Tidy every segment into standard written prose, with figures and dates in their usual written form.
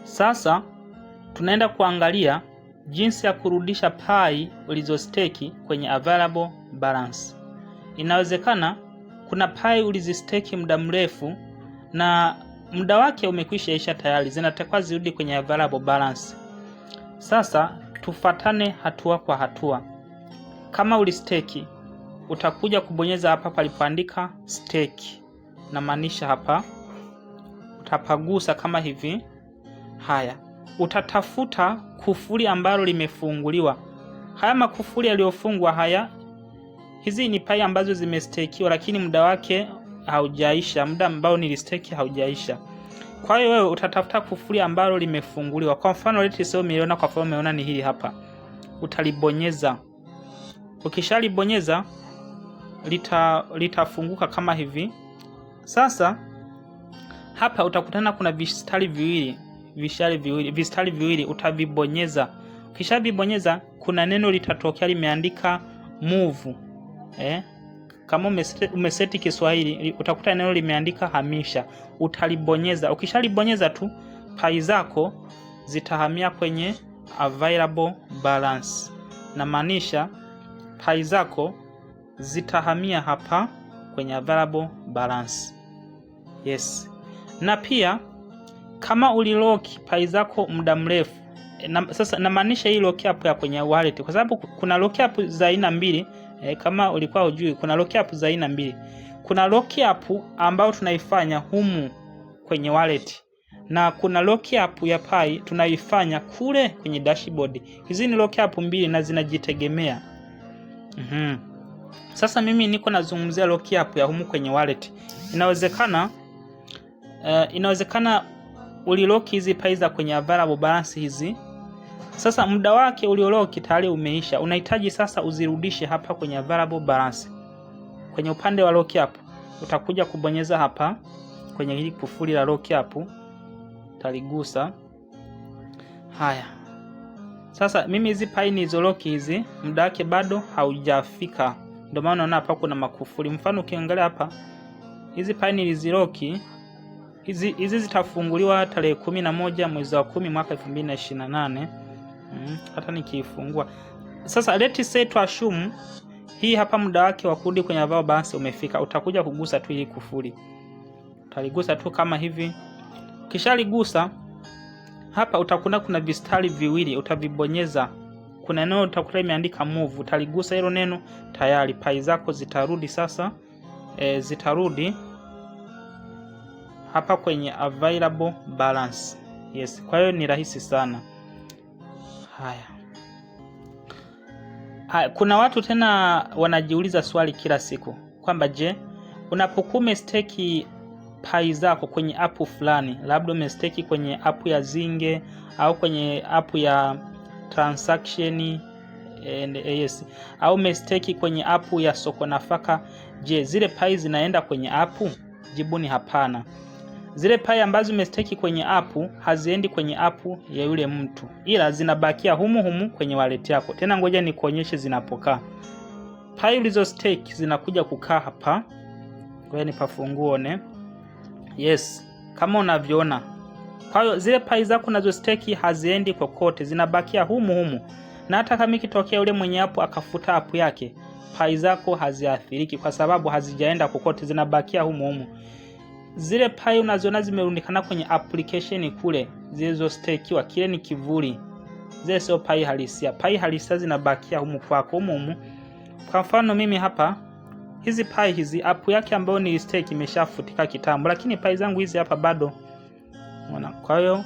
Sasa tunaenda kuangalia jinsi ya kurudisha pai ulizostake kwenye available balance. Inawezekana kuna pai ulizistake muda mrefu na muda wake umekwisha isha tayari, zinatakiwa zirudi kwenye available balance. Sasa tufatane hatua kwa hatua. Kama ulistake, utakuja kubonyeza hapa palipoandika stake, na maanisha hapa utapagusa kama hivi. Haya, utatafuta kufuli ambalo limefunguliwa. Haya makufuli yaliyofungwa haya, hizi ni pai ambazo zimestakiwa lakini muda wake haujaisha, muda ambao nilistake haujaisha. Kwa hiyo wewe utatafuta kufuli ambalo limefunguliwa. Kwa mfano let's say umeona, kwa mfano umeona ni hili hapa. Utalibonyeza. Ukishalibonyeza litafunguka kama hivi. Sasa hapa utakutana kuna vistari viwili utavibonyeza. Ukishavibonyeza kuna neno litatokea limeandika move. Kama umeseti Kiswahili utakuta neno limeandika hamisha. Utalibonyeza. Ukishalibonyeza tu pai zako zitahamia kwenye available balance. Na maanisha pai zako zitahamia hapa kwenye available balance. Yes. Na pia kama ulilock pai zako muda mrefu, sasa na maanisha hii lock up ya kwenye wallet, kwa sababu kuna lock up za aina mbili. Kama ulikuwa hujui, kuna lock up za aina mbili. Kuna lock up ambayo tunaifanya humu kwenye wallet, na kuna lock up ya pai tunaifanya kule kwenye dashboard. Hizi ni lock up mbili na zinajitegemea. Sasa mimi niko nazungumzia lock up ya humu kwenye wallet. Inawezekana ulilock hizi pai za kwenye available balance hizi. Sasa muda wake uliolock tayari umeisha. Unahitaji sasa uzirudishe hapa kwenye available balance. Kwenye upande wa lock up utakuja kubonyeza hapa kwenye hili kufuli la lock up, utaligusa. Haya. Sasa mimi hizi pai nilizolock hizi muda wake bado haujafika. Ndio maana unaona hapa kuna makufuli. Mfano ukiangalia hapa, hizi pai nilizilock, hizi zitafunguliwa tarehe 11 mwezi wa 10 mwaka 2028. Hata nikiifungua. Sasa let's say to assume hii hapa muda wake wa kurudi kwenye available balance umefika. Utakuja kugusa tu hii kufuli. Utaligusa tu kama hivi. Kishaligusa hapa utakuta kuna vistari viwili, utavibonyeza. Kuna neno utakuta imeandika move, utaligusa hilo neno, tayari pai zako zitarudi sasa. Zitarudi hapa kwenye available balance. Yes, kwa hiyo ni rahisi sana. Haya, kuna watu tena wanajiuliza swali kila siku kwamba je, unapokuwa umestake pai zako kwenye app fulani, labda umestake kwenye app ya Zinge au kwenye app ya transaction au umestake kwenye app ya soko nafaka, je, zile pai zinaenda kwenye app? Jibu ni hapana. Zile pai ambazo umestake kwenye app haziendi kwenye app ya yule mtu, ila zinabakia humu kwenye wallet yako. Tena ngoja nikuonyeshe zinapokaa. Pai ulizostake zinakuja kukaa hapa. Ngoja nipafunguone. Yes, kama unavyoona. Kwa hiyo zile pai zako unazostake haziendi kokote, zinabakia humu. Na hata kama ikitokea yule mwenye app akafuta app yake, pai zako haziathiriki kwa sababu hazijaenda kokote, zinabakia humu. Zile pai unaziona zimerundikana kwenye application kule, zilizostakiwa, kile ni kivuli. Zile sio pai halisia. Pai halisia zinabakia humu kwako humu. Kwa mfano mimi hapa, hizi pai hizi app yake ambayo ni stake imeshafutika kitambo, lakini pai zangu hizi hapa bado. Unaona? Kwa hiyo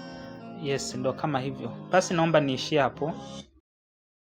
yes, ndo kama hivyo. Basi naomba niishie hapo.